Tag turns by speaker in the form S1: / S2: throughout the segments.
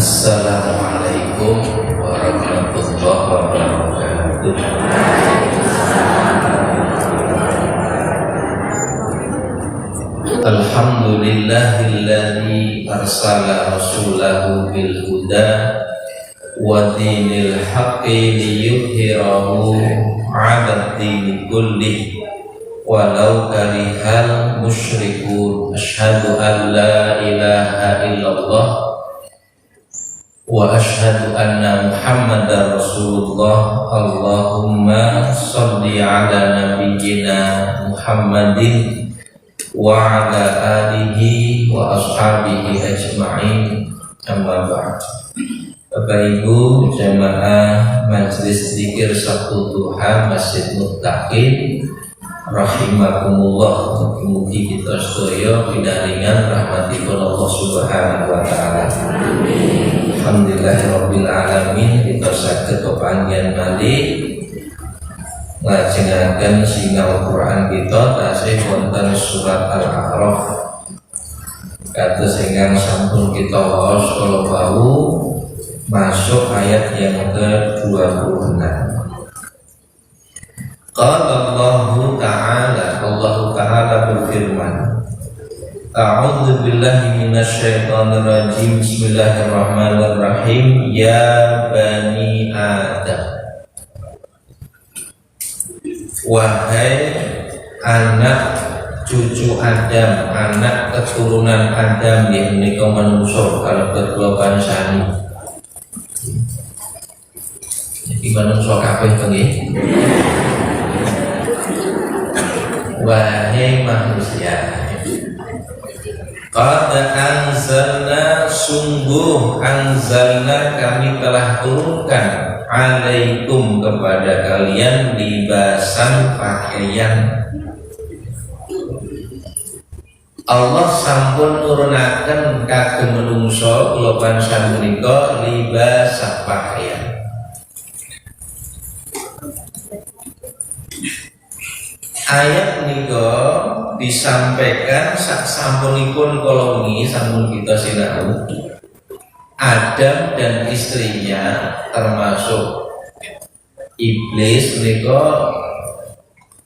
S1: Assalamualaikum warahmatullahi wabarakatuh. Alhamdulillahilladzi arsala rasulahu bil huda wa dinil haqqi liyudhhirahu 'ala dini kullih walau karihal musyrikun. Asyhadu an la ilaha illallah wa asyhadu anna Muhammadar Rasulullah. Allahumma sholli ala nabiyyina Muhammadin wa ala alihi wa ashabihi ajma'in. Amma ba'd. Bapak Ibu jamaah Majelis Zikir Sabtu Duha Masjid Muttaqin rahimakumullah. Mugi kita sedaya pinaringan rahmatipun Allah Subhanahu wa taala. Amin. Alhamdulillahirabbil alamin. Kita saged pepanggihan malih nglajengaken sinau Quran kita tasih wonten surat Al-A'raf. Kados ingkang sampun kita waos kala wau masuk ayat yang ke-26. Qala Allah Ta'ala berfirman, A'udzu billahi minasyaitonir rajim. Bismillahirrahmanirrahim. Ya bani Adam, wahai anak cucu Adam, anak keturunan Adam yang menika manungsa kalau kula pansani. Jadi manungsa kabeh nggih. Wahai manusia, qad anzalna, sungguh anzalna kami telah turunkan, alaikum kepada kalian, libasan pakaian. Allah sampun nurunaken kagem menungso kula panjenengan menika libasan pakaian. Ayat niku disampaikan sak sampunipun kala wingi sampun kita sinau. Adam dan istrinya termasuk iblis menika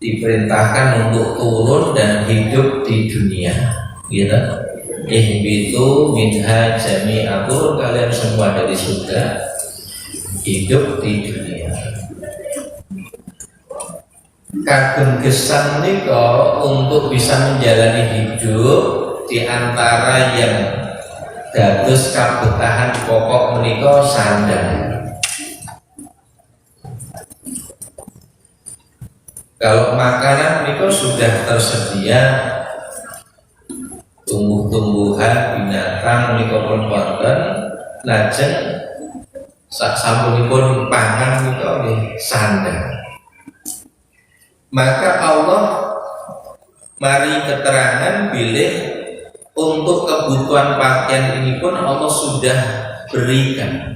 S1: diperintahkan untuk turun dan hidup di dunia. Gitu. Ihbitu minha jami'a, turun kalian semua dari surga, hidup di dunia. Kagem gesang menika untuk bisa menjalani hidup di antara yang dados kabetahan pokok menika sandang. Kalau makanan menika sudah tersedia, tumbuh-tumbuhan, binatang menika pun wonten, lajeng sak sampunipun pangan menika nggih sandang. Maka Allah mari keterangan bilih untuk kebutuhan pakaian ini pun Allah sudah berikan.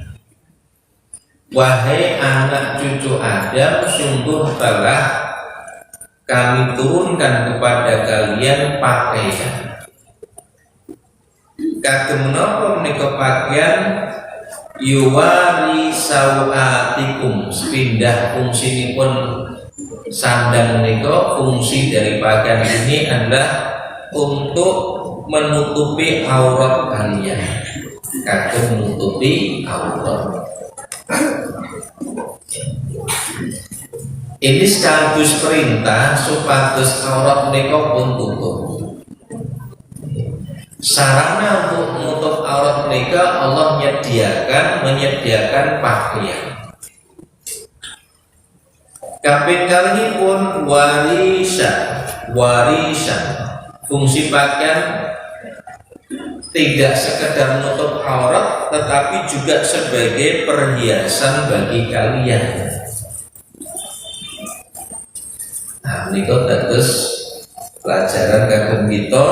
S1: Wahai anak cucu Adam, sungguh telah kami turunkan kepada kalian pakaian. Kagem menapa menika pakaian? Yuwari sawatikum, sepindah fungsinipun sandang menika, fungsi dari pakaian ini adalah untuk menutupi aurat kalian. Kagem menutupi aurat. Ini sekaligus perintah supados aurat menika pun tutup. Sarana untuk menutup aurat menika Allah menyediakan pakaian. Kaping kalihipun warisan. Fungsi pakaian tidak sekedar menutup aurat, tetapi juga sebagai perhiasan bagi kalian. Nah, niku dados pelajaran kagem kita,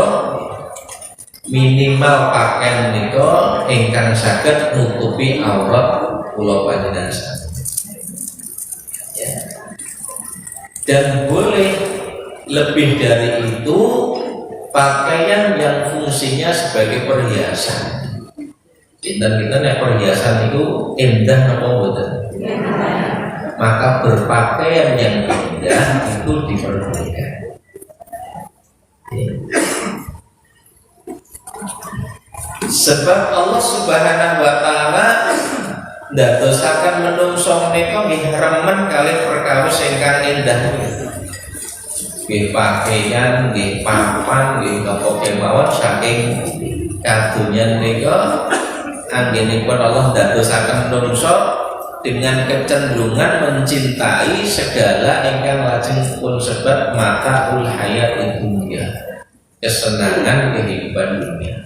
S1: minimal pakaian niku ingkang saged nutupi aurat kula panjenengan. Dan boleh lebih dari itu pakaian yang fungsinya sebagai perhiasan. Kita nek perhiasan itu indah apa mboten? Maka berpakaian yang indah itu diperbolehkan. Sebab Allah Subhanahu wa taala ndadosaken menungso menika nggih remen kalih perkawis ingkang indah. Nggih pakaian, nggih papan, nggih napa kemawon saking kadonyan menika anggenipun Allah ndadosaken menungso dengan kecenderungan mencintai segala ingkang lajeng pun sebab mataul hayat dunya, kesenangan kehidupan dunia.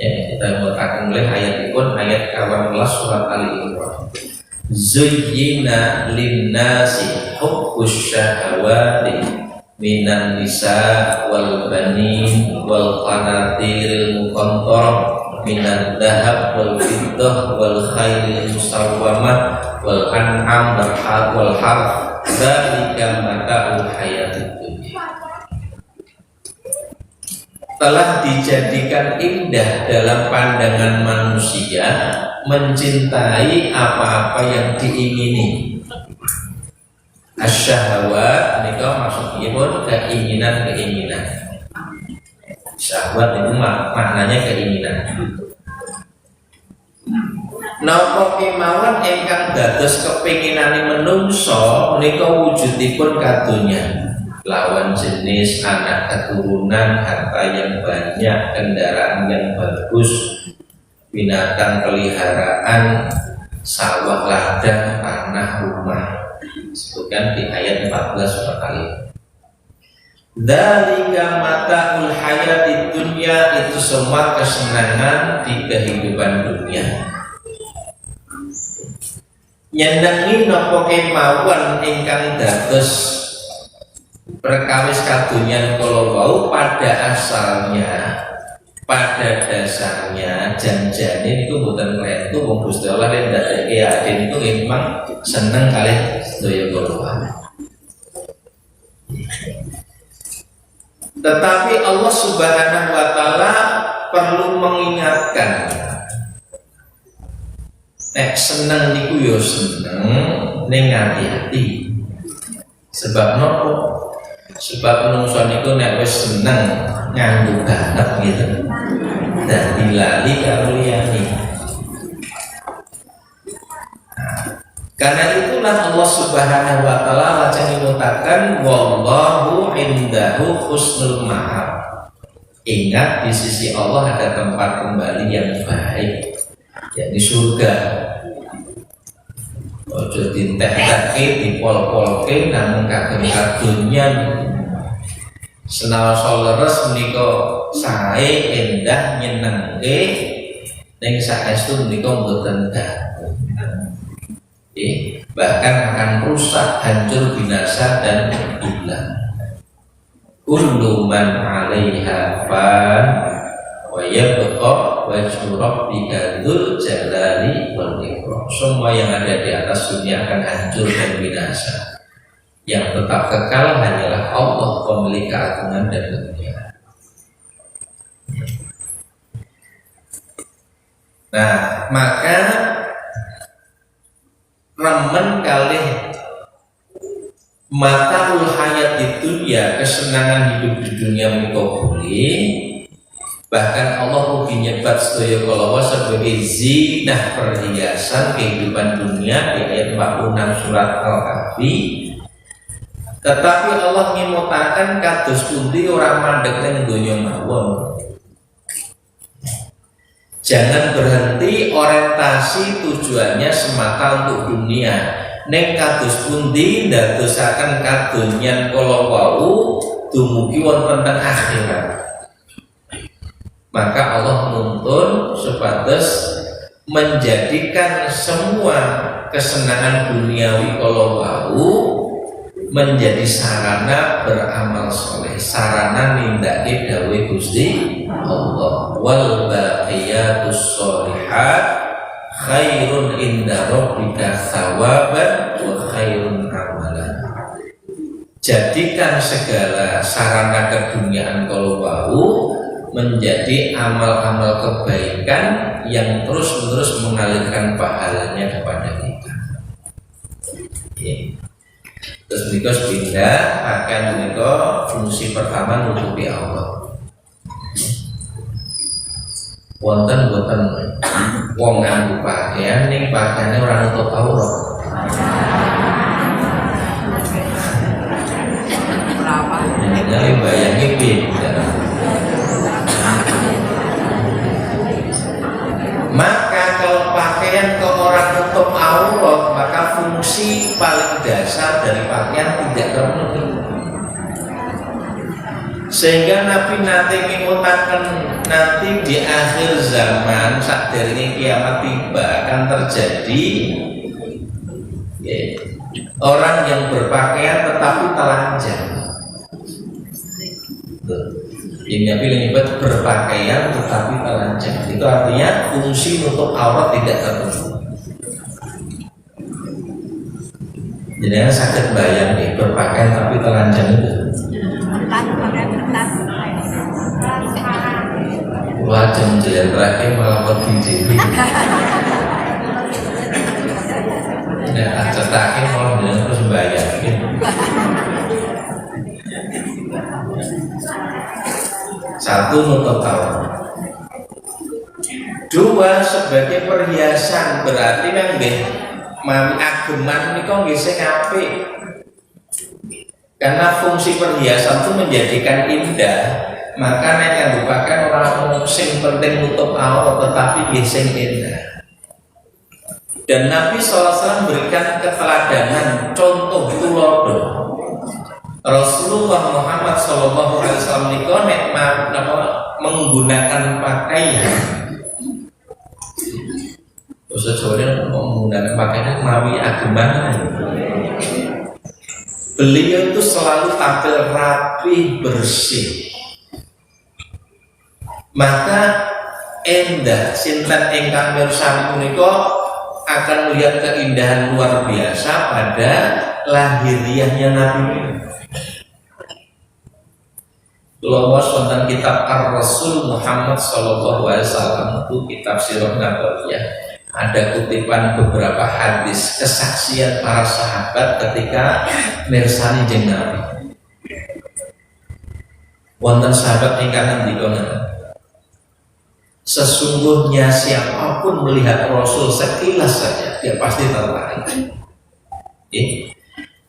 S1: Ya, kita mengatakan mulai ayat 18 surat Al-Imran. Zuyyina linnasi hubbus syahawati minan nisa wal banin wal qanatiril muqantarah minad dhahab wal fiddah wal khailil musawwamah wal an'am wal harth dzalika mata'ul hayatid dunya. Telah dijadikan indah dalam pandangan manusia mencintai apa-apa yang diingini. Asyahawat nika maksudnya pun keinginan-keinginan. Syahwat itu maknanya keinginan. Napa kemawon ingkang dados kepinginane menungso nika wujudipun kadonya. Lawan jenis, anak keturunan, harta yang banyak, kendaraan yang bagus, binatang peliharaan, sawah ladang, tanah, rumah. Disebutkan di ayat 14 surat Al-Imran. Dzalika mata'ul hayatid dunya, itu semua kesenangan di kehidupan dunia. Nyenengi napa kemawon ingkang dados perkawis kadonyan kala wau pada asalnya, pada dasarnya janjane niku mboten klentu wong Gusti Allah nek ndadekake adin niku memang seneng kalih sedaya kala. Tetapi Allah Subhanahu wa taala perlu mengingatkan, nek seneng niku yo seneng ning hati-hati. Sebab nopo? Sebab menungso niku nek wis seneng nganggo banget gitu. Dadi lali karo liyane. Karena itulah Allah Subhanahu wa taala lajeng nyebutaken wallahu indahu husnul ma'ab. Ingat di sisi Allah ada tempat kembali yang baik, yakni surga. Ojo dintek-tekke, dipol-polke, namun kagem kadonyan. Senaosa leres menika sae endah nyenengke, ning saestu menika mboten dangu. Bahkan akan rusak, hancur, binasa dan hilang. Kullu man 'alaiha fan wa yabqa wajhu rabbika dzul jalali wal ikram. Semua yang ada di atas dunia akan hancur dan binasa. Yang tetap kekal hanyalah Allah, pemilik keagungan dan kemuliaan. Nah, maka remen kalih mataul hayat di dunia, kesenangan hidup di dunia menika boleh. Bahkan Allah ugi nyebat sedaya kalawa sebagai zinah perhiasan kehidupan dunia di ayat 46 surat Al-Kahfi. Tetapi Allah ngimutaken kados pundi ora mandheg ning donya mawon. Jangan berhenti orientasi tujuannya semata untuk dunia. Ning kados pundi ndadosaken kadonyan kala wau dumugi wonten teng akhirat. Maka Allah nuntun supados menjadikan semua kesenangan duniawi kala wau menjadi sarana beramal soleh, sarana nindake dawuh Gusti Allah. Wal baqiyatus sholihat khairun inda rabbika thawaban wa khairun amalan. Jadikan segala sarana keduniaan kalau wau menjadi amal-amal kebaikan yang terus-menerus mengalirkan pahalanya kepada kita. Terus menika pindah akan menika fungsi pertama nutupi Allah. Wonten boten wong nganggo pakaian ning pakaiane ora nutup aurat. Jadi bayangi beda. Maka kalau pakaian ke orang tutup aurat, maka fungsi paling dasar dari pakaian tidak terpenuhi. Sehingga Nabi nanti mengatakan nanti di akhir zaman saat dari kiamat tiba akan terjadi orang yang berpakaian tetapi telanjang. Ini Nabi menyebut berpakaian tetapi telanjang. Itu artinya fungsi untuk aurat tidak terpenuhi. Jadi sakit bayang nih berpakaian tapi telanjang itu. Wajah jalan terakhir malah pergi jadi. Nah, cetaknya malah bilang terus bayang. Satu nutup aurat. Dua sebagai perhiasan, berarti nggih mami ageman niku nggih sing apik. Karena fungsi perhiasan itu menjadikan indah, maka nek nganggupaken orang sing penting nutup aurat tetapi nggih sing indah. Dan Nabi SAW berikan keteladanan contoh tulodo. Rasulullah Muhammad SAW niku nek menggunakan pakaian. Sesuatu menggunakan pakaian mawi ageman. Beliau itu selalu tampil rapi, bersih. Maka endah sinten ingkang mirsani punika akan melihat keindahan luar biasa pada lahiriahnya Nabi. Lawas tentang kitab Ar-Rasul Muhammad Sallallahu Alaihi Wasallam itu kitab Sirah Nabawiyah. Ada kutipan beberapa hadis kesaksian para sahabat ketika mirsani jeung Nabi. Wonten sahabat ingkang ngendika, sesungguhnya siapapun melihat Rasul sekilas saja dia pasti tertarik.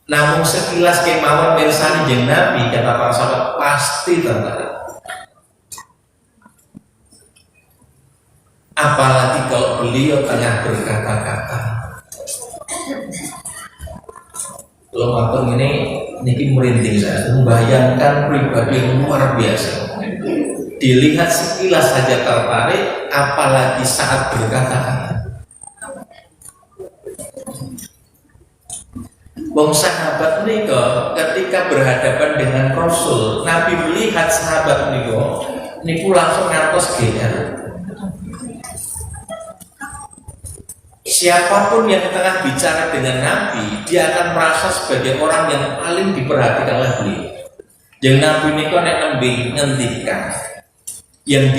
S1: Namun sekilas kemauan mirsani jeung Nabi, kata para sahabat pasti tertarik. Apalagi kalau beliau tengah berkata-kata. Kalau matur ini merinding saya, membayangkan pribadi yang luar biasa. Dilihat sekilas saja tertarik, apalagi saat berkata-kata. Wong sahabat niku ketika berhadapan dengan Rasul, Nabi melihat sahabat niku langsung ngantos GR. Siapapun yang tengah bicara dengan Nabi, dia akan merasa sebagai orang yang paling diperhatikan oleh beliau. Yang Nabi niku nek nembe ngendikan, yang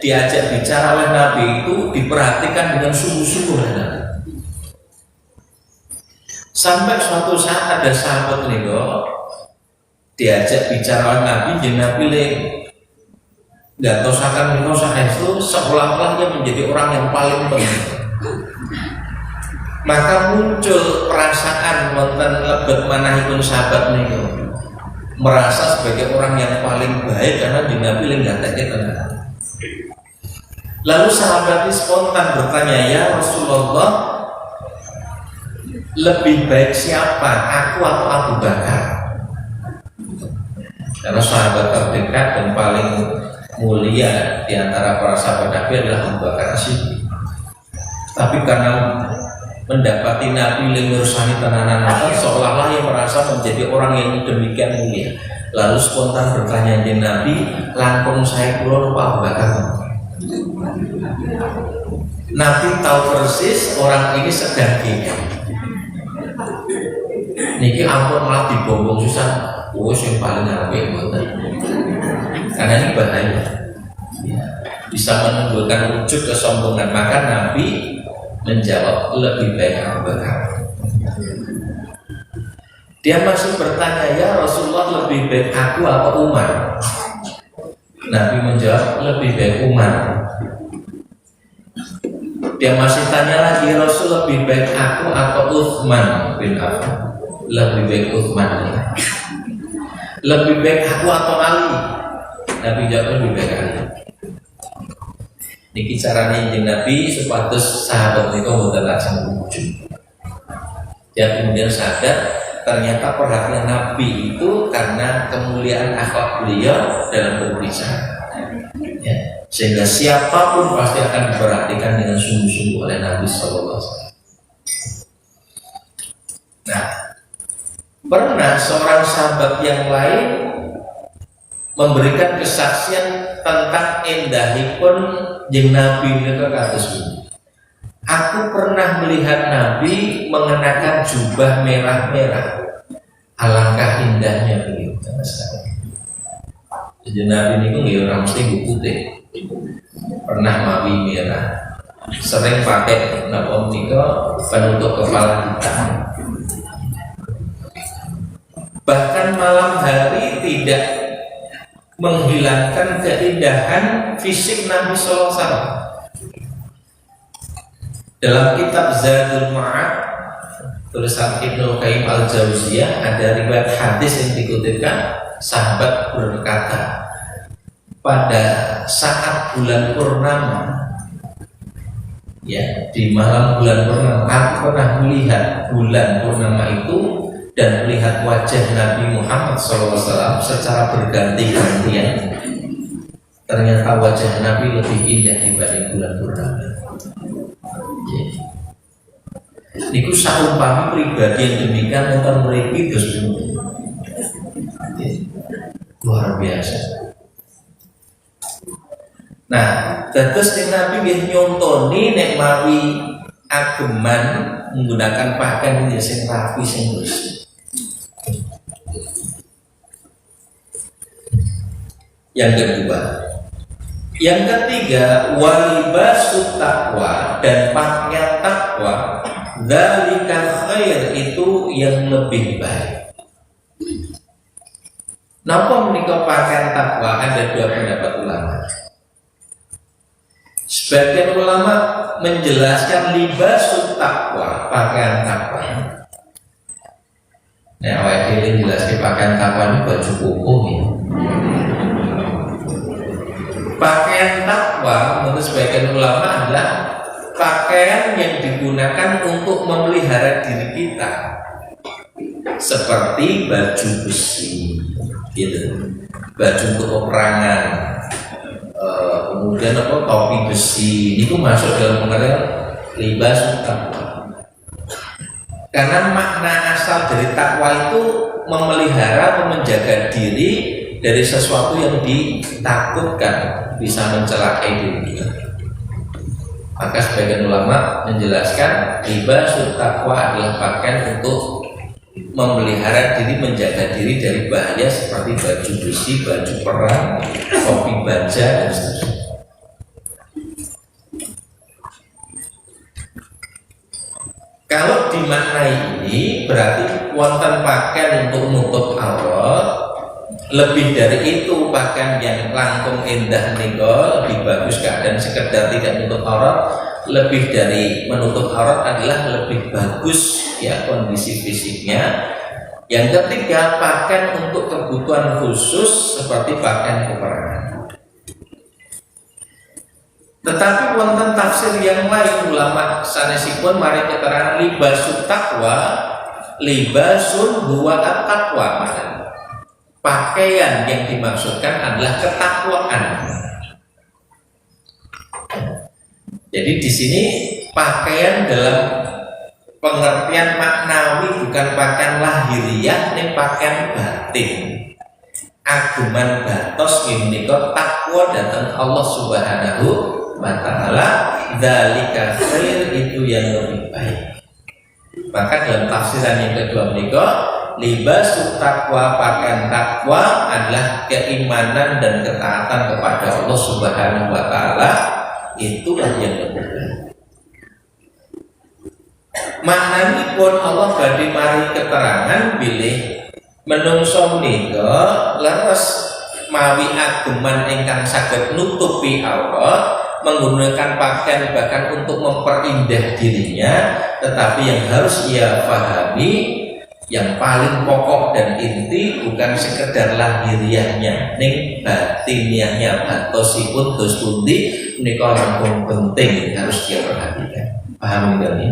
S1: diajak bicara oleh Nabi itu diperhatikan dengan sungguh-sungguh. Sampai suatu saat ada sahabat niku diajak bicara oleh Nabi, jeung Nabi ngatosaken niku saestu seolah-olah dia menjadi orang yang paling penting. Maka muncul perasaan wonten lebet manahipun sahabat niku merasa sebagai orang yang paling baik karena di Nabi nggateke tenan. Lalu sahabat ini spontan bertanya, "Ya Rasulullah, lebih baik siapa, aku atau Abu Bakar?" Karena sahabat terdekat dan paling mulia di antara para sahabat Nabi adalah Abu Bakar As-Siddiq. Tapi karena mendapati Nabi mirsani tenanan seolah-olah yang merasa menjadi orang yang demikian mulia. Lalu spontan bertanya di Nabi, "Langkung saya kula Pak Abu Bakar?" Nabi tahu persis orang ini sedang gigam. Niki ampun malah dibombong susah. Wis yang paling apik mboten. Karena ini bahaya. bisa menimbulkan wujud kesombongan. Maka Nabi menjawab, lebih baik Abu Bakar. Dia masih bertanya, ya Rasulullah, lebih baik aku atau Umar? Nabi menjawab, lebih baik Umar. Dia masih tanya lagi, Rasul, lebih baik aku atau Utsman bin Affan? Lebih baik Utsman. Lebih baik aku atau Ali? Nabi jawab, lebih baik Ali. Niki caranya yang Nabi supados sahabat itu mboten langsung wujud. Ya kemudian sadar ternyata perhatian Nabi itu karena kemuliaan akhlak beliau dalam berbicara. Ya, sehingga siapapun pasti akan diperhatikan dengan sungguh-sungguh oleh Nabi SAW. Nah, pernah seorang sahabat yang lain memberikan kesaksian tentang endahipun jeung Nabi menika kados pundi. Aku pernah melihat Nabi mengenakan jubah merah-merah. Alangkah indahnya beliau. Jadi Nabi niku nggih ora mesti putih. Pernah mawi merah. Sering pakai napa menika penutup kepala kita. Bahkan malam hari tidak menghilangkan keindahan fisik Nabi SAW. Dalam kitab Zadul Ma'ad tulisan Ibnu Qayyim Al-Jauziyah ada riwayat hadis yang dikutipkan, sahabat berkata, pada saat bulan purnama, ya di malam bulan purnama, aku pernah melihat bulan purnama itu dan melihat wajah Nabi Muhammad SAW secara berganti-gantian. Ternyata wajah Nabi lebih indah dibanding bulan purnama. Niku saumpama pribadi yang demikian nonton mriki terus luar biasa. Nah, dados Nabi nggih nyontoni nek mawi ageman menggunakan pakaian sing rapi sing bersih. Yang kedua, yang ketiga, walibasut taqwa, dan pakaian takwa, dzalika khair, itu yang lebih baik. Napa menika pakaian takwa? Ada dua pendapat ulama. Sebagian ulama menjelaskan libasut taqwa, pakaian takwa. Nah, awake dhewe jelaskan pakaian takwa ini baju koko ya. Pakaian takwa menurut sebagian ulama adalah pakaian yang digunakan untuk memelihara diri kita, seperti baju besi, gitu, baju untuk peperangan, kemudian apa topi besi, itu masuk dalam pengertian libas takwa. Karena makna asal dari takwa itu memelihara, menjaga diri dari sesuatu yang ditakutkan bisa mencelakai diri. Maka sebagian ulama menjelaskan libasut taqwa adalah pakaian untuk memelihara diri, menjaga diri dari bahaya seperti baju besi, baju perang, topi baja dan seterusnya. Kalau dimaknai ini berarti wonten pakaian untuk menutup aurat. Lebih dari itu, pakaian yang langkung indah niku lebih bagus keadaan sekedar tidak menutup aurat. Lebih dari menutup aurat adalah lebih bagus ya kondisi fisiknya. Yang ketiga, pakaian untuk kebutuhan khusus seperti pakaian peperangan. Tetapi wonten tafsir yang lain, ulama sanesipun mari keterangan libasut taqwa, libasun huwa at-taqwa. Pakaian yang dimaksudkan adalah ketakwaan. Jadi di sini pakaian dalam pengertian maknawi bukan pakaian lahiriah, ini pakaian batin. Ageman batos ini kok takwa datang Allah Subhanahu wa Ta'ala, dzalika khair, itu yang lebih baik. Maka dalam tafsiran yang kedua menika libas takwa, pakaian takwa adalah keimanan dan ketaatan kepada Allah Subhanahu wa taala. Itulah yang benar. Maknanya pun Allah badhe mari keterangan bilih menungso menika laras mawi ageman ingkang saged nutupi Allah, menggunakan pakaian bahkan untuk memperindah dirinya, tetapi yang harus ia pahami yang paling pokok dan inti bukan sekedar lahiriahnya, ning batiniahnya batosipun dos pundi menika langkung penting harus dia perhatikan. Paham enggak ini?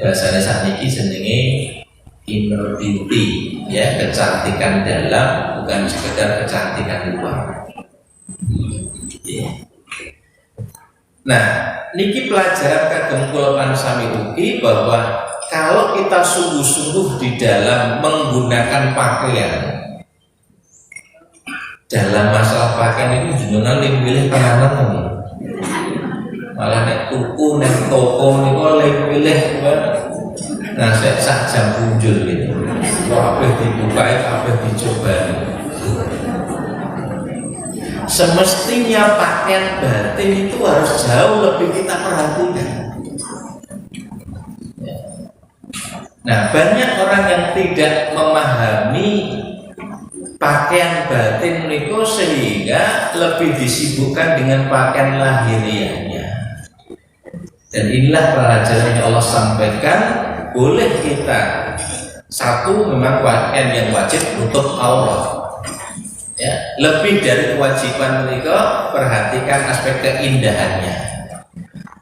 S1: Bahasanya saat ini jenenge inner beauty, ya, kecantikan dalam bukan sekedar kecantikan luar. Nah, niki pelajaran kagem kula pansami ugi bahwa kalau kita sungguh-sungguh di dalam menggunakan pakaian, dalam masalah pakaian ini jenengan milih tenanan malah nek tuku nek toko niku milih nah sak jam muncul gitu. Kok apa dibuka, apa dicoba. Semestinya pakaian batin itu harus jauh lebih kita perhatikan. Nah, banyak orang yang tidak memahami pakaian batin niku sehingga lebih disibukkan dengan pakaian lahiriahnya. Dan inilah pelajaran yang Allah sampaikan, boleh kita satu memang pakaian yang wajib untuk Allah. Ya, lebih dari kewajiban mereka perhatikan aspek keindahannya.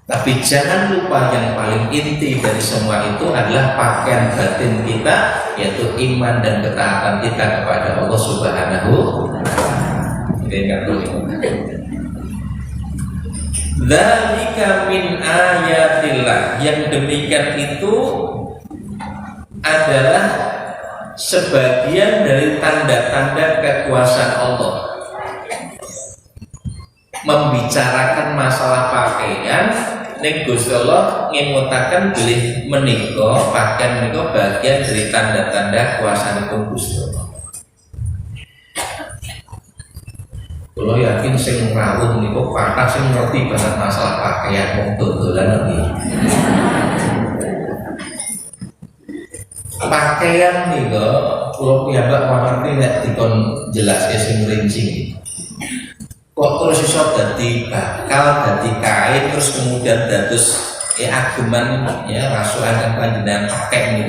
S1: Tapi jangan lupa yang paling inti dari semua itu adalah pakaian batin kita, yaitu iman dan ketaatan kita kepada Allah Subhanahu wa taala. Dzalika min ayatillah, yang demikian itu adalah sebagian dari tanda-tanda kekuasaan Allah. Membicarakan masalah pakaian, ning Gusti Allah ngemutaken bilih menika pakaian menika bagian dari tanda-tanda kuasanipun Gusti Allah. Kalau yakin sing rawuh niku patah sing ngerti banget masalah pakaian wong dodolan iki. Pakaian niku kula piyambak ngerti nek dikon jelaske sing rinci. Kok terus iso dadi bakal dadi kain terus kemudian dados ageman ya rasukan kan panjenengan pakai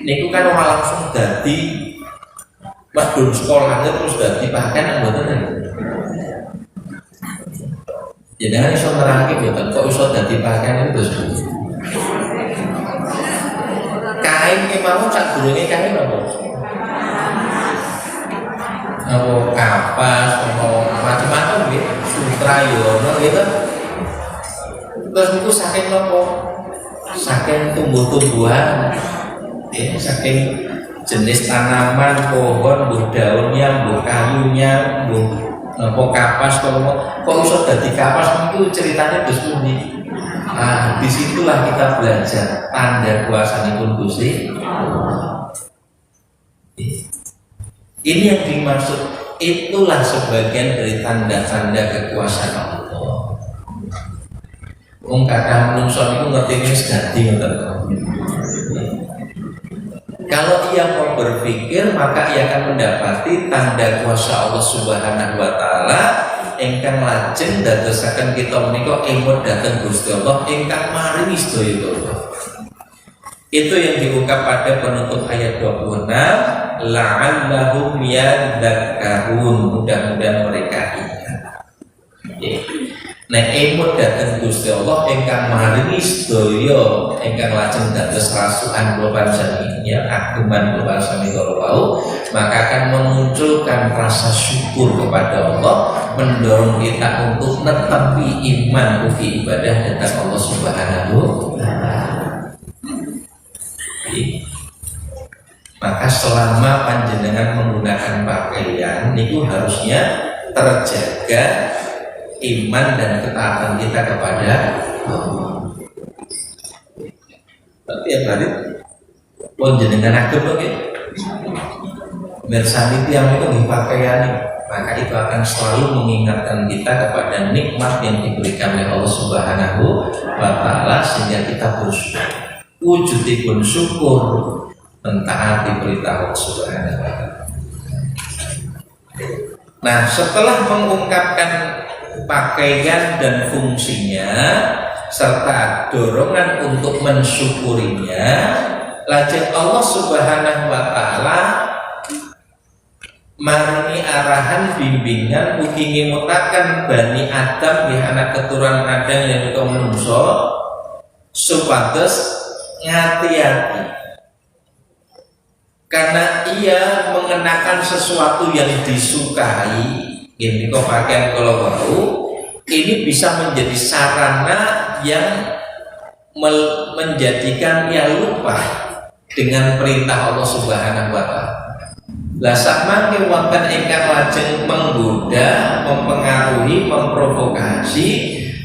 S1: niku kan ora langsung dadi medun sekolah terus dadi pakaian mboten. Jangan iso nerangke mboten kok iso dadi pakaian itu terus. Kain ki mau sak durunge kain apa? Apa kapas, apa macam-macam nggih, sutra yo ono gitu. Terus itu saking nopo? Saking tumbuh-tumbuhan. Ya, saking jenis tanaman, pohon, buah daunnya, buah kayunya, buah apa kapas kok iso dadi kapas itu ceritanya terus pundi. Nah, disitulah kita belajar tanda kuasanipun Gusti. Ini yang dimaksud, itulah sebagian dari tanda-tanda kekuasaan Allah. Wong kadang menungso niku ngertine sejati ngoten. Kalau ia mau berpikir, maka ia akan mendapati tanda kuasa Allah Subhanahu wa taala ingkang lajeng dadosaken kita menika emut dhateng Gusti Allah ingkang maringi sedaya itu. Itu yang diungkap pada penutup ayat 26, la'allahum yadzakkarun, mudah-mudahan mereka ingat. Nek emut dhateng Gusti Allah ingkang maringi sedaya ingkang lajeng dados rasukan kula panjenengan ya ageman kula panjenengan wau, maka akan memunculkan rasa syukur kepada Allah, mendorong kita untuk netepi iman ugi ibadah dhateng Allah Subhanahu wa taala. Maka selama panjenengan menggunakan pakaian niku harusnya terjaga iman dan ketaatan kita kepada Allah. Tapi ya berarti jenengan agem nggih. Mirsani tiang itu di pakaian, maka itu akan selalu mengingatkan kita kepada nikmat yang diberikan oleh Allah Subhanahu wa Ta'ala, sehingga kita bersyukur. Wujudipun syukur mentaati perintah Allah Subhanahu wa Ta'ala. Nah, setelah mengungkapkan pakaian dan fungsinya serta dorongan untuk mensyukurinya, lajeng Allah Subhanahu wa Ta'ala maringi arahan bimbingan ugi ngimutaken Bani Adam di anak keturunan Adam yang itu menungso supados ngati-hati karena ia mengenakan sesuatu yang disukai. Ini kok pakaian kalau baru ini bisa menjadi sarana yang menjadikan ia lupa dengan perintah Allah Subhanahu wa Ta'ala. Lah samangke wonten ingkang lajeng menggoda, mempengaruhi, memprovokasi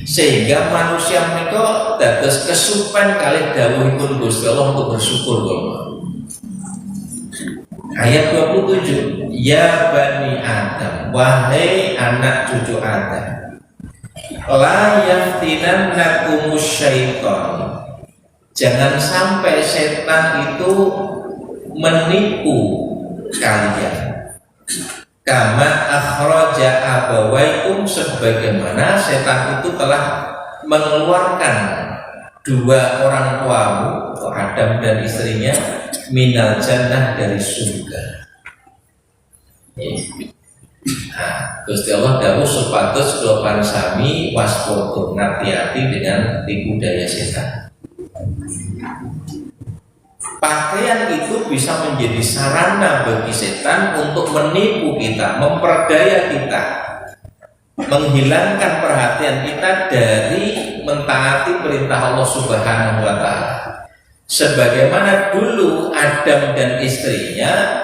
S1: sehingga manusia menika dados kesupen kalih dawuhipun Gusti Allah untuk bersyukur. Ayat 27, ya Bani Adam, wahai anak cucu Adam, la yaftinannakumus syaitan, jangan sampai setan itu menipu kalian. Kama akhraja abawaikum, sebagaimana setan itu telah mengeluarkan dua orang tuamu, Adam dan istrinya, minal jannah, dari surga. Nah, Gusti Allah dawuh supados kula sami waspada, ngati-hati dengan tipu daya setan. Pakaian itu bisa menjadi sarana bagi setan untuk menipu kita, memperdaya kita, menghilangkan perhatian kita dari mentaati perintah Allah Subhanahu wa Ta'ala. Sebagaimana dulu Adam dan istrinya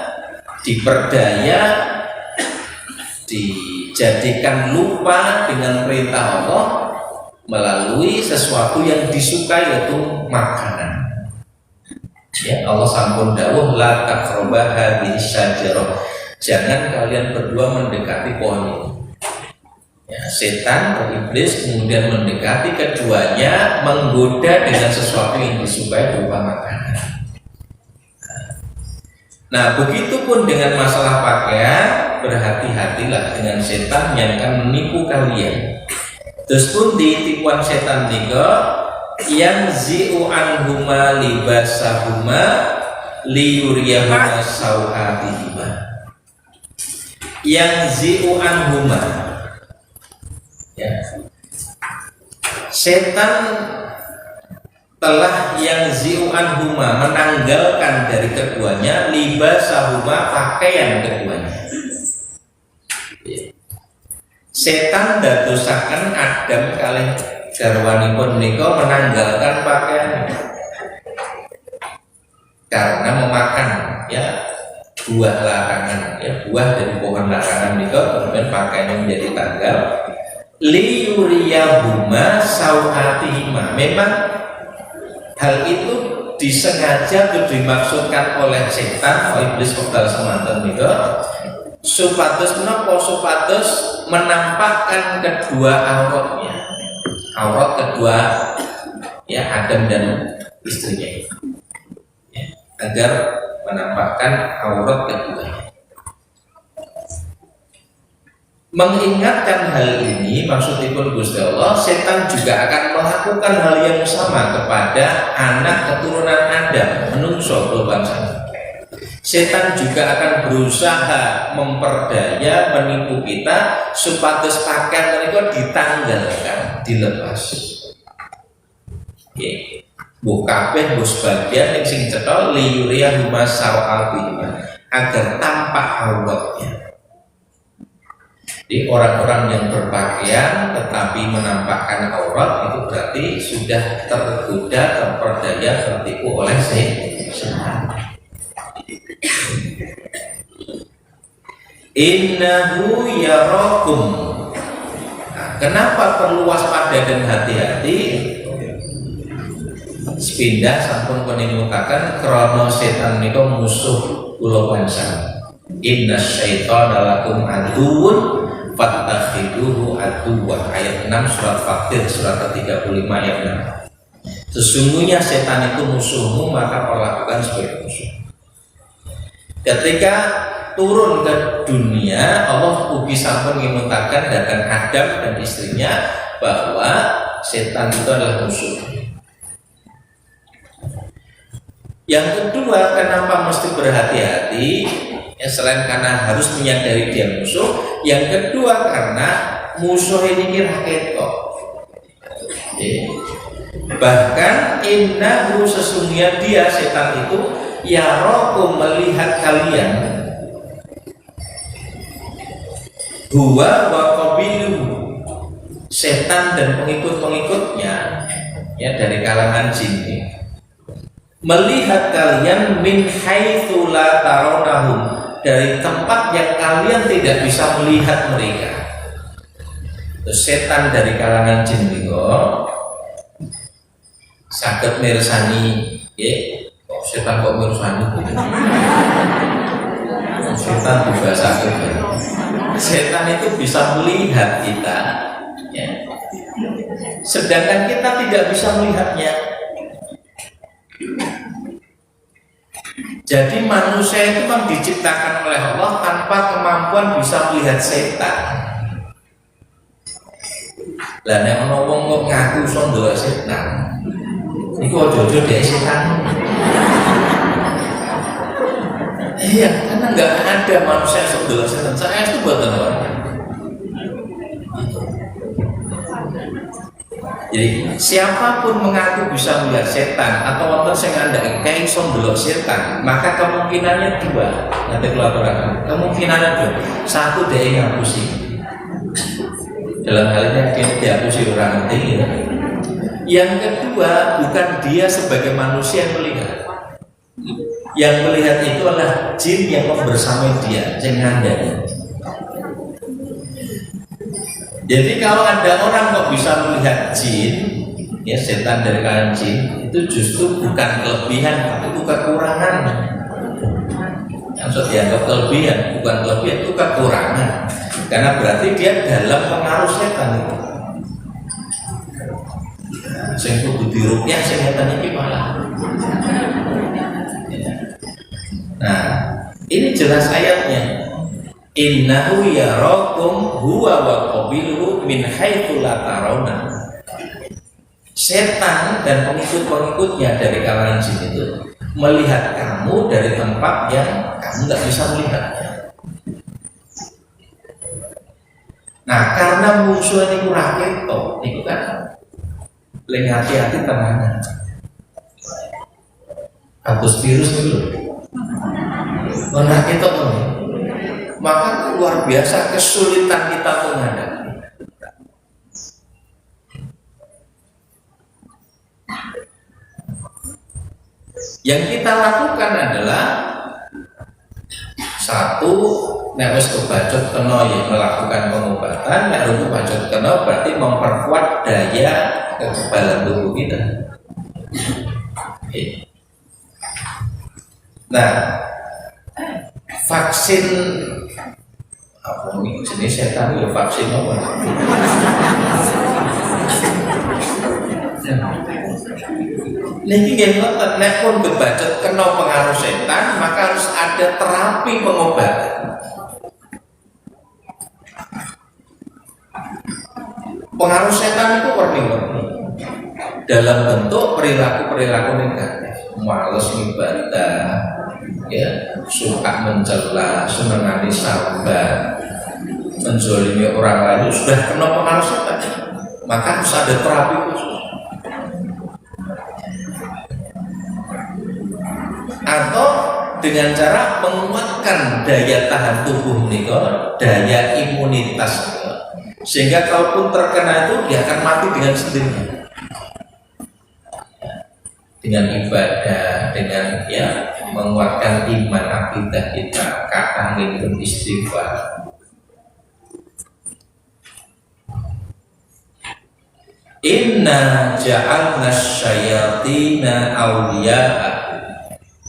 S1: diperdaya, dijadikan lupa dengan perintah Allah melalui sesuatu yang disukai, yaitu makanan. Ya, Allah sampun dawuh la taqraba hadhihi syajarah, jangan kalian berdua mendekati pohon ini. Ya, setan atau iblis kemudian mendekati keduanya, menggoda dengan sesuatu yang disukai berupa makanan. Nah, begitupun dengan masalah pakaian, berhati-hatilah dengan setan yang akan menipu kalian. Terus pun di tipuan setan juga yang zi'u anhuma libasahuma liyuriyahuma sawatihima. Yang zi'u anhuma, ya, setan telah yang zi'u anhuma, menanggalkan dari keduanya, libasahuma, pakaian keduanya. Setan dadosaken Adam kalih garwanipun menika menanggalkan pakaian karena memakan, ya, buah larangan, ya, buah dari pohon larangan menika, kemudian pakaiannya menjadi tanggal. Liyuriyahuma sawatihima, memang hal itu disengaja dimaksudkan oleh setan, oleh iblis wekdal semanten menika, supados menapa? Supados menampakkan kedua auratnya, aurat kedua, ya, Adam dan istrinya, ya, agar menampakkan aurat kedua. Mengingatkan hal ini, maksudipun Gusti Allah, setan juga akan melakukan hal yang sama kepada anak keturunan Adam, menungso bangsa. Setan juga akan berusaha memperdaya, menipu kita supados pakaian mereka ditanggalkan, dilepas. Oke, buh kabeh buh sebagian yang sing cetha liyuriyahuma sawatihima, agar tampak auratnya. Jadi orang-orang yang berpakaian tetapi menampakkan aurat itu berarti sudah tergoda, terperdaya, tertipu oleh setan. Innahu yarakum. Nah, kenapa perlu waspada dan hati-hati? sepindah sampun penimutakan krono setan niku musuh kula panjenengan. Inna syaitana lakum aduwwun fattakhiduhu aduwwan. Ayat 6 surat Fatir surat ke-35 ayat 6. Sesungguhnya setan itu musuhmu, maka perlakukan sebagai musuh. Ketika turun ke dunia, Allah ugi sampun ngimutaken dhateng Adam dan istrinya bahwa setan itu adalah musuh. Yang kedua, kenapa mesti berhati-hati? Ya, selain karena harus menyadari dia musuh, yang kedua karena musuh ini kira ketok. Bahkan innahu sesungguhnya dia setan itu yarakum melihat kalian huwa wa qabiluhu, setan dan pengikut-pengikutnya ya dari kalangan jin ini melihat kalian min haitsu la tarawnahum, dari tempat yang kalian tidak bisa melihat mereka. Terus setan dari kalangan jin niku saged mirsani, kok setan kok mirsani gitu. Setan juga saged. Setan itu bisa melihat kita ya. Sedangkan kita tidak bisa melihatnya. Jadi manusia itu memang diciptakan oleh Allah tanpa kemampuan bisa melihat setan. Lah nek ana wong kok ngaku iso ndelok setan, iku ojo-ojo dhek setan. Iya, karena nggak ada manusia yang ndelok setan. Saya itu buatan orang. Jadi siapapun mengaku bisa melihat setan atau wonten sing ngandhake kae iso ndelok setan, maka kemungkinannya dua. Nanti kalau aturaken, kemungkinannya dua. Satu dia ngapusi. Dalam hal ini dia dihapusi orang nanti. Ya. Yang kedua, bukan dia sebagai manusia yang melihat. Yang melihat itu adalah jin yang bersama dia, yang ngandhani. Jadi kalau ada orang kok bisa melihat jin, ya setan dari kalangan jin, itu justru bukan kelebihan, tapi itu kekurangan. Yang dianggap kelebihan, bukan kelebihan, itu kekurangan. Karena berarti dia dalam pengaruh setan itu. Sing kudu diruqyah setan iki malah. Nah, ini jelas ayatnya. Innahu yarakum huwa wa qabiluhu min haitsu la tarawna. Setan dan pengikut-pengikutnya dari kalangan jin itu melihat kamu dari tempat yang kamu nggak bisa melihatnya. Nah, karena musuh ini kurang ketok, itu kan lebih hati-hati tenanan. Kasus virus itu kurang ketok tuh. Maka luar biasa kesulitan kita menghadapi. Yang kita lakukan adalah satu, nek wis kebacut kena ya melakukan pengobatan, nek ora kebacut kena berarti memperkuat daya kekebalan tubuh kita. Nah, vaksin apa ini jenis setan ya vaksin apa? Niki nggih ngoten, nek pun kebacut kena pengaruh setan, maka harus ada terapi pengobatan. Pengaruh setan itu warni-warni dalam bentuk perilaku-perilaku negatif, malas ibadah, ya, suka mencela, senengani sahabat, menzolimi orang lain, sudah kena pengaruh setan, maka harus ada terapi khusus. Atau dengan cara menguatkan daya tahan tubuh nika, daya imunitas nika, sehingga kalaupun terkena itu dia akan mati dengan sendirinya. Dengan ibadah, dengan ya menguatkan iman akidah kita, kadang itu istighfar. Inna inna ja'alna syayatina awliya'a,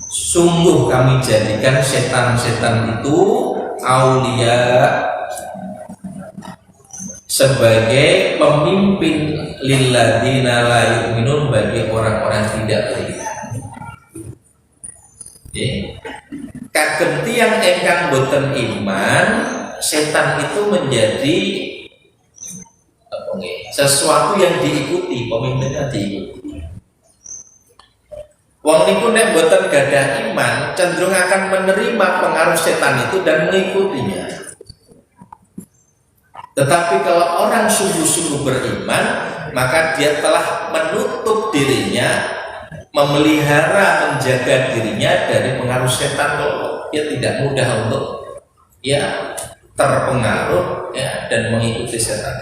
S1: sungguh kami jadikan setan-setan itu aulia, sebagai pemimpin lilladzina la yu'minun, bagi orang-orang tidak beriman. Kagem tiyang ingkang boten iman, setan itu menjadi sesuatu yang diikuti, pemimpinnya diikuti. Wong niku nek boten gadah iman, cenderung akan menerima pengaruh setan itu dan mengikutinya. Tetapi kalau orang sungguh-sungguh beriman, maka dia telah menutup dirinya, memelihara, menjaga dirinya dari pengaruh setan. Dia tidak mudah untuk terpengaruh dan mengikuti setan.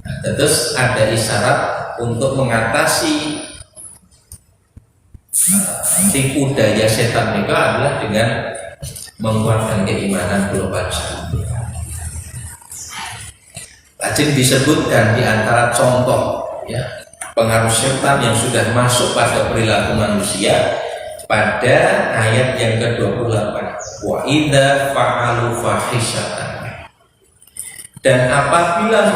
S1: Nah, terus ada isyarat untuk mengatasi tipu daya setan itu adalah dengan menguatkan keimanan global. Lajeng disebutkan di antara contoh pengaruh setan yang sudah masuk pada perilaku manusia pada ayat yang ke-28, wa idza fa'alu fahisyatan, dan apabila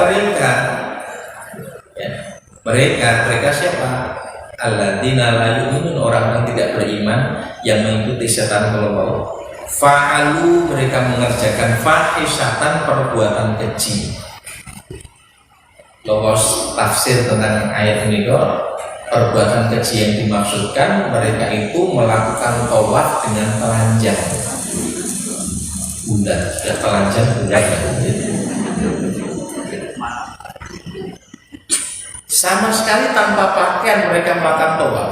S1: mereka siapa? Alladzina la yu'minun, orang yang tidak beriman yang mengikuti setan kalau fa'alu, mereka mengerjakan fahisyatan, perbuatan keji. Lolos tafsir tentang ayat ini kok, perbuatan keji yang dimaksudkan mereka itu melakukan tawaf dengan telanjang bunda, sudah telanjang bunda, sama sekali tanpa pakaian mereka melakukan tawaf.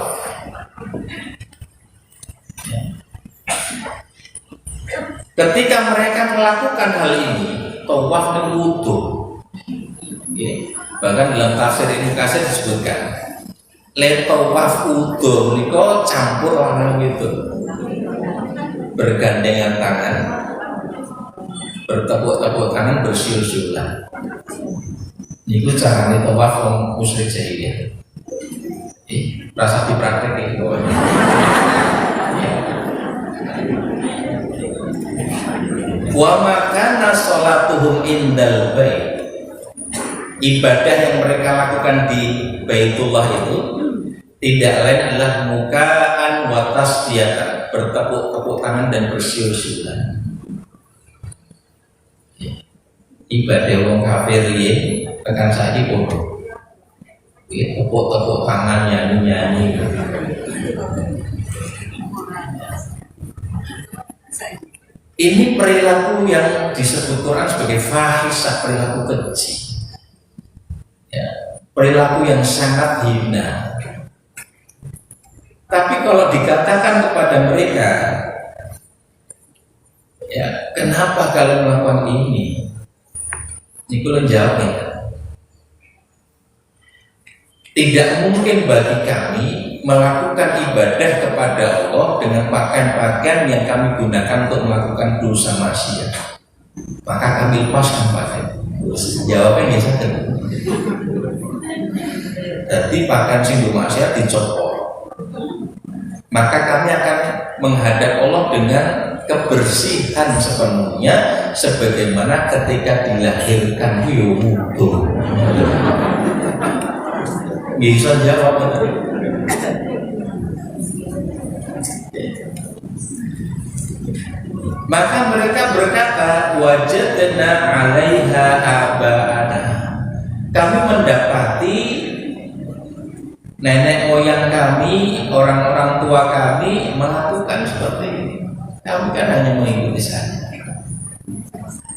S1: Ketika mereka melakukan hal ini, tawaf dan wudu, bahkan dalam tafsir Ibnu Katsir disebutkan le tawaf wudu niko campur lanang itu, bergandengan tangan, bertepuk-tepuk tangan, bersiul-siulan. Niku carane tawaf wong musyrik jahiliyah. Rasa dipraktek iki kok. Wa makana sholatuhum indal bait. Ibadah yang mereka lakukan di Baitullah itu tidak lain adalah mukaan wa tasdiyatan, bertepuk-tepuk tangan dan bersiul-siulan. Ibadah wong kafir riyen tekan saiki podo. Tepuk-tepuk tangan, nyanyi-nyanyi. Ini perilaku yang disebut Quran sebagai fahisyah, perilaku keji. Perilaku yang sangat hina. Tapi kalau dikatakan kepada mereka, kenapa kalian melakukan ini? Niku jawab, tidak mungkin bagi kami melakukan ibadah kepada Allah dengan pakaian-pakaian yang kami gunakan untuk melakukan dosa maksiat. Maka kami lepaskan pakaian. Jawabnya biasa. Jadi pakaian sing maksiat dicopot. Maka kami akan menghadap Allah dengan kebersihan sepenuhnya, sebagaimana ketika dilahirkan wudu. Bisa jawab. Maka mereka berkata, wajadna 'alaiha aba'ana, kami mendapati nenek moyang kami, orang-orang tua kami melakukan seperti ini. Kami kan hanya mengikuti saja.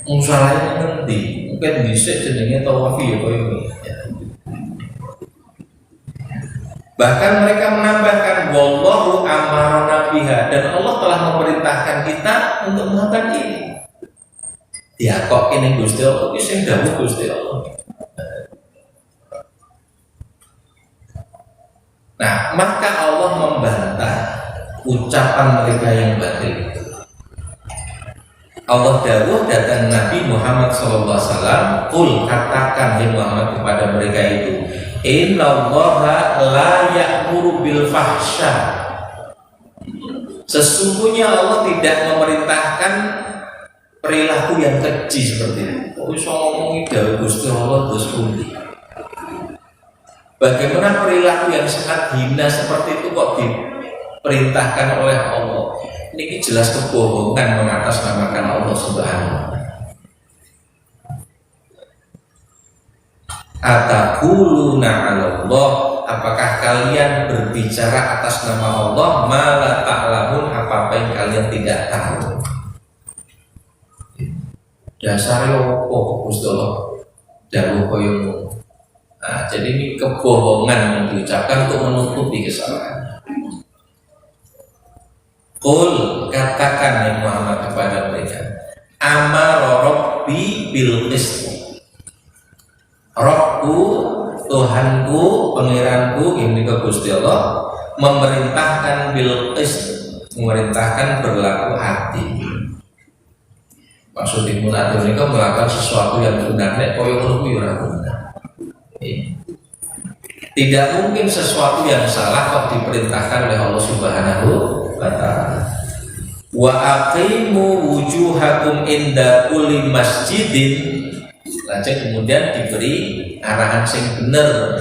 S1: Salahnya nanti mungkin bisa jenenge tawaf ya koyo. Bahkan mereka menambahkan wallahu amarna biha, dan Allah telah memerintahkan kita untuk melakukan ini. Ya kok ini Gusti Allah, iki sing dawuh Gusti Allah. Nah, maka Allah membantah ucapan mereka yang batil itu. Allah dawuh datang Nabi Muhammad SAW, "Qul," katakan hai Muhammad kepada mereka itu, "Innallaha la ya'muru bil fahsya." Sesungguhnya Allah tidak memerintahkan perilaku yang keji seperti itu. Kok iso ngomongi dawuh Gusti Allah terus pundi? Bagaimana perilaku yang sangat hina seperti itu kok diperintahkan oleh Allah? Ini jelas kebohongan mengatasnamakan Allah Subhanahu wa taala. Ataquluna 'ala Allah, apakah kalian berbicara atas nama Allah ma la ta'lamun, apa yang kalian tidak tahu? Dasarnya opo Gusti Allah dawuh koyo ngono. Nah, jadi ini kebohongan yang diucapkan untuk menutupi kesalahan. Qul, katakan ya Muhammad kepada mereka, amara rabbi bil qist. Rabbku, Tuhanku, pangeranku, ini ke Gusti Allah memerintahkan bil qist, memerintahkan berlaku adil. Maksudnya adil ini melakukan sesuatu yang benar, nek koyo ngono kuwi ora benar. Tidak mungkin sesuatu yang salah kok diperintahkan oleh Allah Subhanahu wa ta'ala. Wa aqimu wujuhakum inda kulli masjidin. Lanjut kemudian diberi arahan sing bener.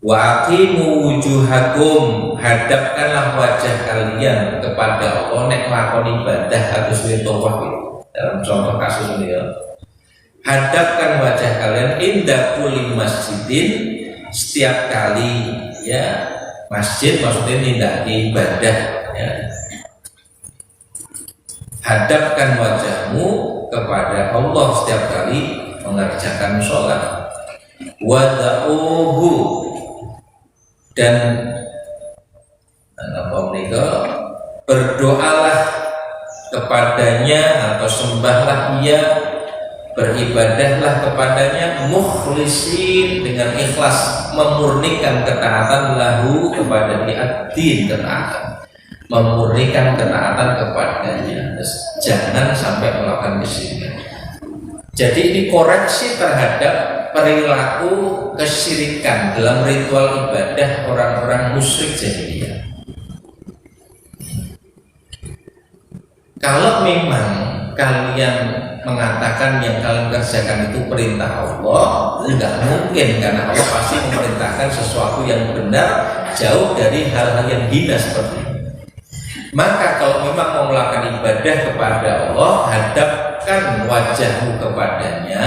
S1: Wa aqimu wujuhakum, hadapkanlah wajah kalian kepada Allah nek lakoni ibadah atau suwi tawaf. Dalam contoh kasus ini ya. Hadapkan wajah kalian inda kulli masjidin, setiap kali ya masjid maksudnya nindaki ibadah ya. Hadapkan wajahmu kepada Allah setiap kali mengerjakan sholat. Wada'uhu, dan berdoalah kepadanya atau sembahlah Ia, beribadahlah kepadanya mukhlisin, dengan ikhlas, memurnikan ketaatan lahu kepada Dia, ketaatan, memurnikan ketaatan kepadanya. Jangan sampai melakukan kesyirikan. Jadi ini koreksi terhadap perilaku kesyirikan dalam ritual ibadah orang-orang musyrik jahiliyah. Kalau memang kalian mengatakan yang kalian kerjakan itu perintah Allah, tidak mungkin, karena Allah pasti memerintahkan sesuatu yang benar, jauh dari hal-hal yang hina seperti ini. Maka kalau memang mau melakukan ibadah kepada Allah, hadapkan wajahmu kepadanya.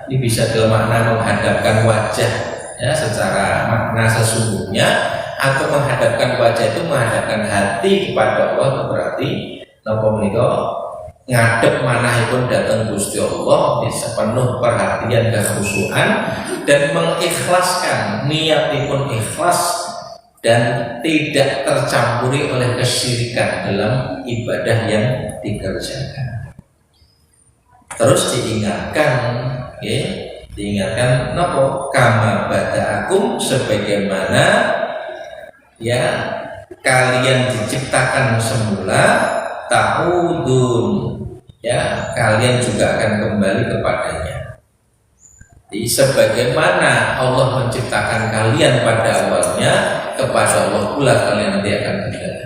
S1: Ini bisa dalam makna menghadapkan wajah ya, secara makna sesungguhnya, atau menghadapkan wajah itu menghadapkan hati kepada Allah. Berarti napa menika ngadep manahipun datang Gusti Allah bisa penuh perhatian dan khusyukan, dan mengikhlaskan niatipun ikhlas dan tidak tercampuri oleh kesyirikan dalam ibadah yang dikerjakan. Terus diingatkan, ya, diingatkan napa kama bada'akum, sebagaimana ya kalian diciptakan semula, ta'udun, ya kalian juga akan kembali kepadanya. Jadi sebagaimana Allah menciptakan kalian pada awalnya, kepada Allah pula kalian nanti akan kembali.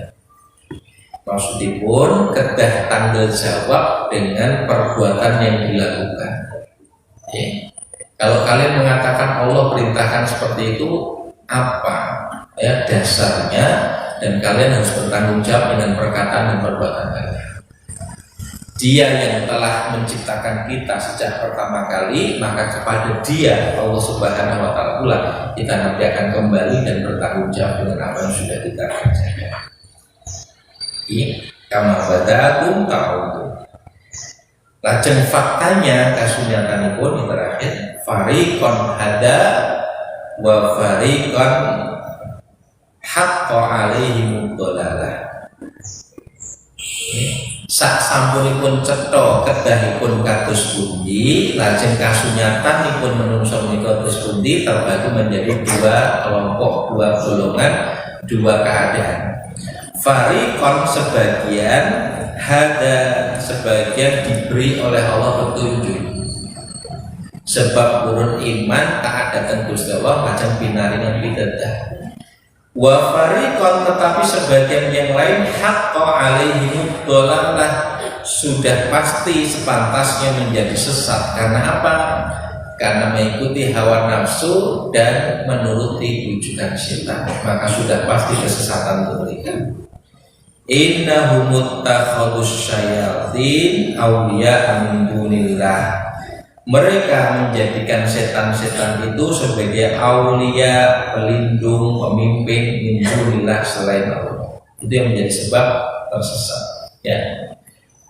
S1: Maksudipun kedah tanggung jawab dengan perbuatan yang dilakukan. Ya. Kalau kalian mengatakan Allah perintahkan seperti itu, apa ya dasarnya, dan kalian harus bertanggung jawab dengan perkataan dan perbuatan kalian. Dia yang telah menciptakan kita sejak pertama kali, maka kepada Dia, Allah Subhanahu wa ta'ala pula kita nanti akan kembali dan bertanggung jawab dengan apa yang sudah kita kerjakan. Ini kama bada'akum ta'udun. Lajeng faktanya kasunyatan pun yang terakhir, fariqon hada wa fariqon haqqa alaihim dhalalah. Sak sampunipun cetha kedahipun kados pundi, lajeng kasunyatanipun menungso menika kados pundi, terbagi menjadi dua kelompok, dua golongan, dua keadaan. Fariqon sebagian Hada sebagian diberi oleh Allah petunjuk. Sebab urun iman taat datang Gusti Allah macam pinaringan bidadah. Wa fariqon tetapi sebagian yang lain haqqo alaihim dhalalah sudah pasti sepantasnya menjadi sesat. Karena apa? Karena mengikuti hawa nafsu dan menuruti bujukan syaitan, maka sudah pasti kesesatan untuk mereka. Innahum muttakhadus syayatin awliya min dunillah. Mereka menjadikan setan-setan itu sebagai aulia, pelindung, pemimpin min dunillah selain Allah. Itu yang menjadi sebab tersesat. Ya.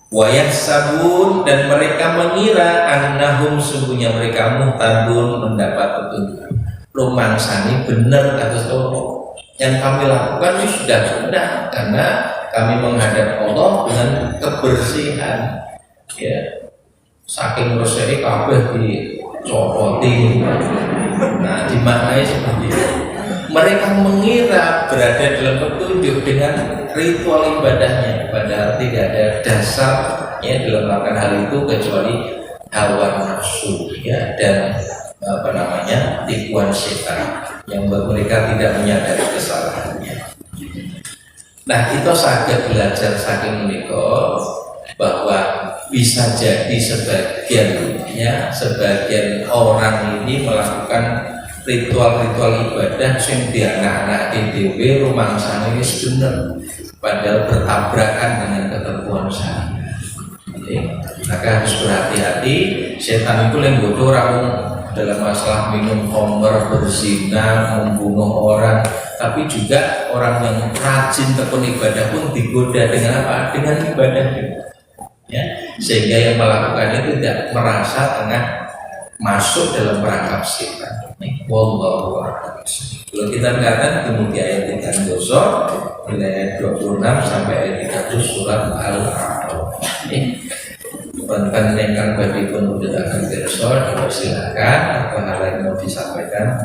S1: Wayah sabun dan mereka mengira annahum sungguhnya mereka muhtadun mendapat petunjuk. Rumangsani benar kata Allah. Yang kami lakukan ini sudah benar karena kami menghadap Allah dengan kebersihan. Ya, saking bersihnya kabeh dicopoti. Nah, dimaknai seperti itu. Mereka mengira berada dalam petunjuk dengan ritual ibadahnya, padahal tidak ada dasarnya dalam melakukan hal itu kecuali hawa nafsu, ya, dan tipuan setan yang membuat mereka tidak menyadari kesalahannya. Nah, itu saja belajar saking mereka bahwa bisa jadi sebagian orang ini melakukan ritual-ritual ibadah sing dianak-anak dhewe rumangsane wis bener padahal bertabrakan dengan ketentuan syariat. Maka harus berhati-hati, setan itu yang bodoh orang dalam masalah minum khamr, berzina, membunuh orang, tapi juga orang yang rajin tekun ibadah pun digoda dengan apa? Dengan ibadah juga. Ya, sehingga yang melakukan itu tidak merasa tengah masuk dalam perangkap setan. Wallahu a'lam. Kalau kita mengatakan kemudian ayat 3 dosa ayat 26 sampai ayat 30 surat Al-A'raf. Bukan yang bagi pun sudah akan berdoa, silakan apa hal lain mau disampaikan.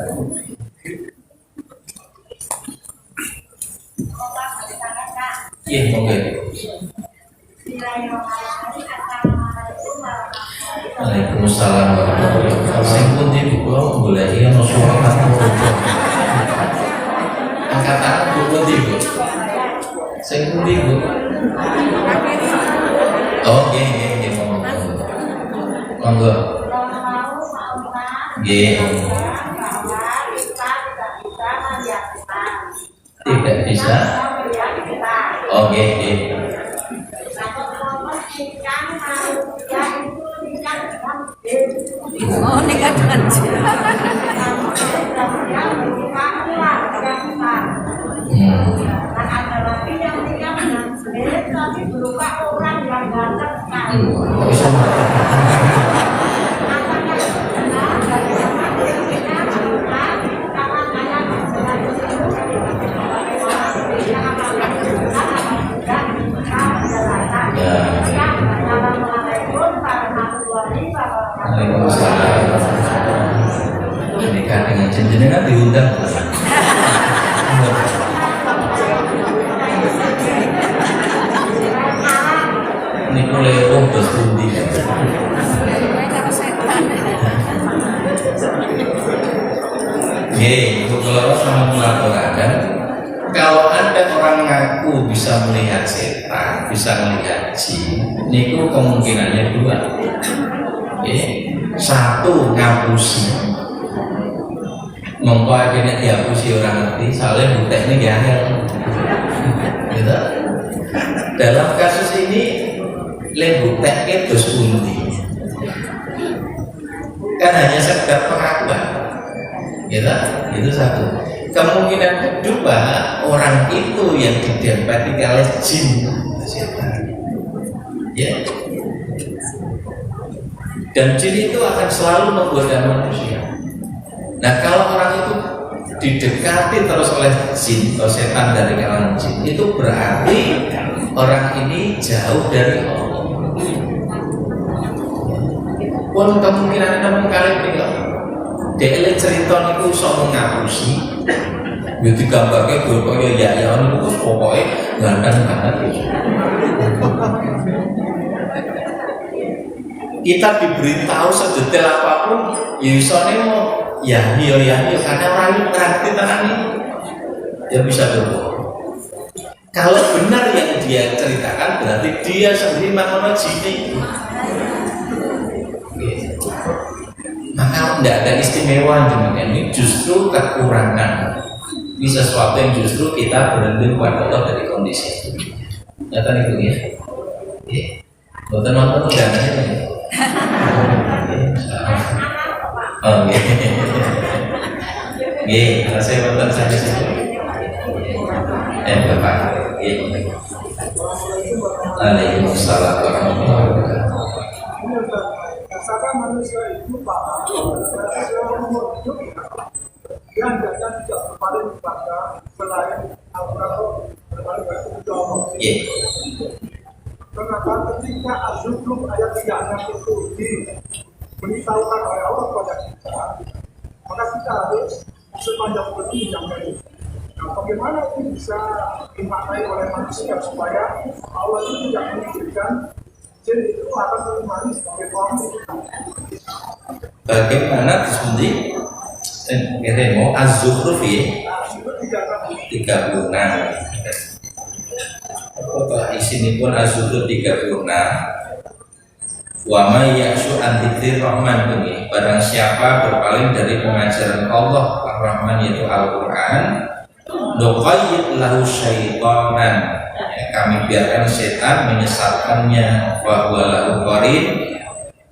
S1: Iya, monggo. Waalaikumsalam warahmatullahi wabarakatuh. Sing pundi kula golek ana suara angkat tangan pundi Bu? Sing pundi Bu? Oh, nggih monggo. Nggih. Tidak bisa. Oh, nggih.
S2: Oh, nekat aja.
S1: Nikah dengan jenengan diundang. Ini boleh bos pundi. Untuk kalau sama melaporkan, kalau ada orang ngaku bisa melihat setan, bisa melihat jin, niku kemungkinannya dua. Satu, ngapusi. Mongko akhirnya dihapusi orang ngerti, soalnya buktinya gahel. Gitu. Dalam kasus ini buktinya dos pundi. Kan hanya sekedar pengakuan. Gitu. Itu satu. Kemungkinan kedua, orang itu yang didapati oleh jin setan. Ya. Dan jin itu akan selalu menggoda manusia. Nah, kalau orang itu didekati terus oleh jin atau setan dari kalangan jin, itu berarti orang ini jauh dari Allah. Pun kemungkinan enam kali tinggal. Dia cerita itu sok ngapusi. Dia digambarkan pokoknya ya itu pokoknya ganteng banget. kita diberitahu sedetail apapun, ya isone mau ya karena orang itu ngerti tangan ini, dia bisa berbohong. Kalau benar yang dia ceritakan berarti dia sendiri makono jini. Maka tidak ada istimewa dengan ini, justru kekurangan. Ini sesuatu yang justru kita berlindung pada Allah dari kondisi itu. Nyata itu ya. Bukan nonton dananya ya. Oke. Oke, saya nonton saja sih. Bapak. Waalaikumsalam warahmatullahi wabarakatuh.
S2: Manusia itu yang tidak berpaling kepada selain Al-Quran berpaling kepada Allah. Kenapa ketika Az-Zukhruf ayat 3 itu diberitahukan oleh Allah kepada kita, maka kita harus sepanjang waktu menjaga itu. Nah, bagaimana itu bisa dimaknai oleh manusia supaya Allah itu tidak mengizinkan jin itu akan menemani sebagai suami kita?
S1: Bagaimana disebut mau Az-Zukhruf ya 36. Isini pun Az-Zukhruf 36. Wa may ya'shu an dzikrir rahman ini, barang siapa berpaling dari pengajaran Allah Ar-Rahman yaitu Al-Qur'an, nuqayyid lahu syaitanan, kami biarkan setan menyesatkannya, wa huwa lahu qarin,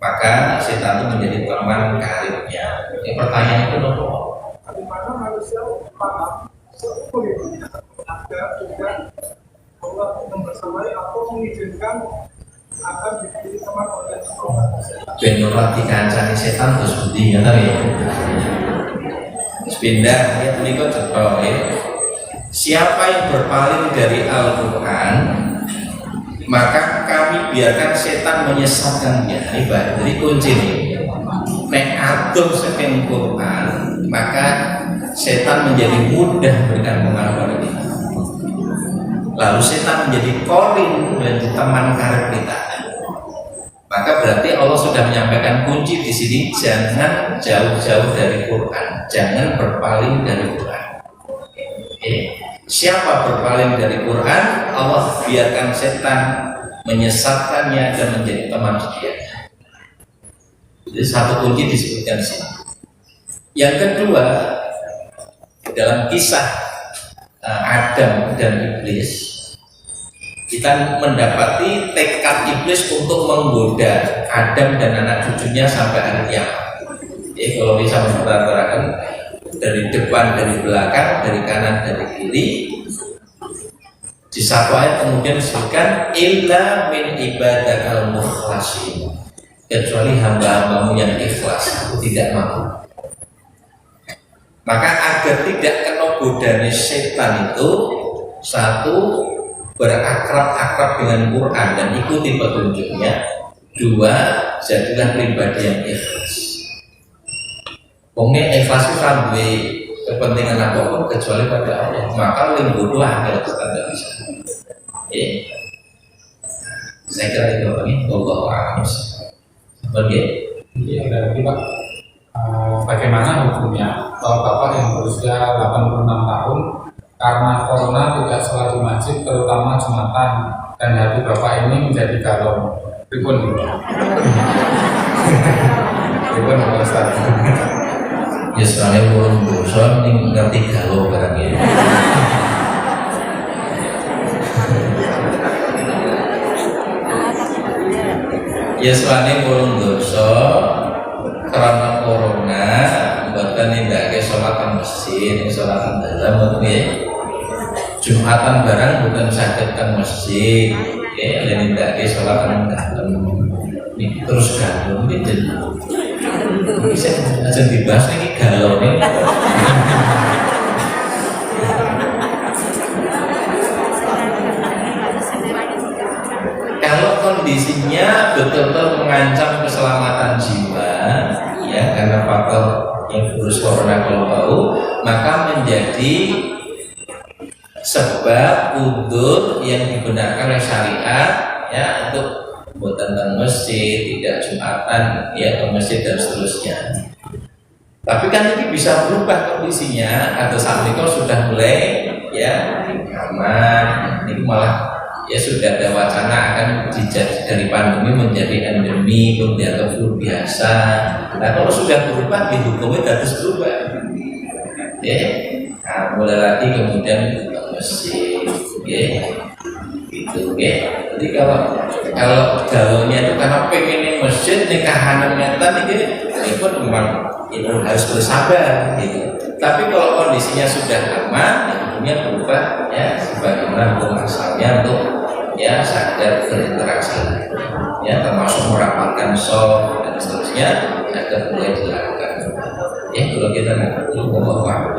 S1: maka setan itu menjadi teman karibnya. Ini pertanyaan itu nopo.
S2: Di mana manusia paham seukur itu ada juga Allah membersamai atau mengizinkan akan diberi teman oleh Allah.
S1: Benar dikancani setan terus budi ya tadi. Pindah ya menikah contoh ya. Siapa yang berpaling dari Al-Quran, maka kami biarkan setan menyesatkannya. Ini baru jadi kunci nih. Nek atur saking Quran, maka setan menjadi mudah berikan pengaruh pada kita. Lalu setan menjadi korin dan teman karib kita. Maka berarti Allah sudah menyampaikan kunci di sini, jangan jauh-jauh dari Quran, jangan berpaling dari Quran. Siapa berpaling dari Quran, Allah biarkan setan menyesatkannya dan menjadi teman setia. Jadi satu kunci disebutkan di sini. Yang kedua, dalam kisah Adam dan Iblis, kita mendapati tekad Iblis untuk menggoda Adam dan anak cucunya sampai hari kiamat. Jadi kalau bisa memperhatikan dari depan, dari belakang, dari kanan, dari kiri, di satu ayat kemudian disebutkan illa min ibadakal mukhlasin, kecuali hamba-hambamu yang ikhlas, aku tidak mau. Maka agar tidak kena godaan setan itu, satu, berakrab-akrab dengan Quran dan ikuti petunjuknya. Dua, jadilah pribadi yang ikhlas. Wongnya ikhlas itu sampai kepentingan apapun kecuali pada Allah, maka lebih bodoh akal kita tidak bisa. Saya kira itu ini Allah a'lam.
S3: Berarti Pak, bagaimana hukumnya kalau bapak yang berusia 86 tahun karena corona tidak sholat di masjid, terutama Jumatan, dan hati bapak ini menjadi galau? Ribun Pak Ustaz.
S1: Ya soalnya belum bosan ini ngerti galau barang ini. Ya soalnya belum dosa karena corona, buatan tidak ke sholatan masjid, sholatan dalam ya. Jumatan barang bukan sakit kan masjid, ya dan tidak ke sholatan dalam. Ini terus galau gitu. Bisa aja dibahas ini galau nih. Kalau kondisinya betul-betul mengancam keselamatan jiwa, ya karena faktor yang virus corona kalau tahu, maka menjadi sebab udzur yang digunakan oleh syariat ya untuk buat tentang masjid, tidak Jumatan, ya ke masjid dan seterusnya. Tapi kan ini bisa berubah kondisinya. Atau saat ini sudah mulai ya aman, ini malah ya sudah ada wacana akan dari pandemi menjadi endemi, kemudian atau biasa. Nah kalau sudah berubah, hukumnya harus berubah. Ya, nah, mulai lagi kemudian ke masjid, ya, gitu, ya. Jadi kalau gaulnya itu karena pengen masjid nikahan nyata ini pun memang itu harus bersabar, gitu. Tapi kalau kondisinya sudah aman, ya hukumnya berubah, ya, sebagaimana hukum asalnya untuk ya sadar berinteraksi, ya, termasuk merapatkan sholat dan seterusnya agar boleh dilakukan. Ya, kalau kita nggak perlu ngomong apa